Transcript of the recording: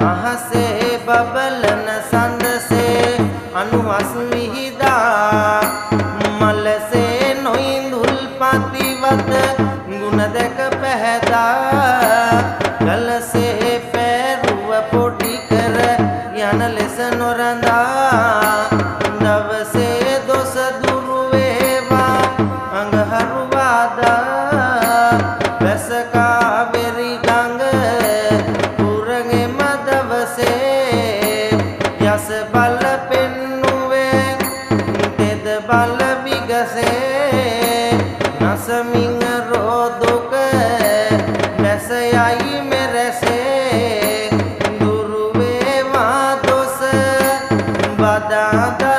අහසේ බබලන සඳසේ අනුහස් විහිදා මලසේ නොඉඳුල් පතිවත ගුණ දැක පැහැදා කලසේ පැරුව පොඩි කර යන ලෙස නොරඳා දවසේ දොස දුරු වේවා අඟහරු වාදා වැසකාවෙරි ගඟ පුරගෙම දවසේ යස බල පෙන්නුවේ තෙද බල විගසේ නසමින් රෝදුක වැසයයි මෙරසේ දුරු වේවා දොස බදාදා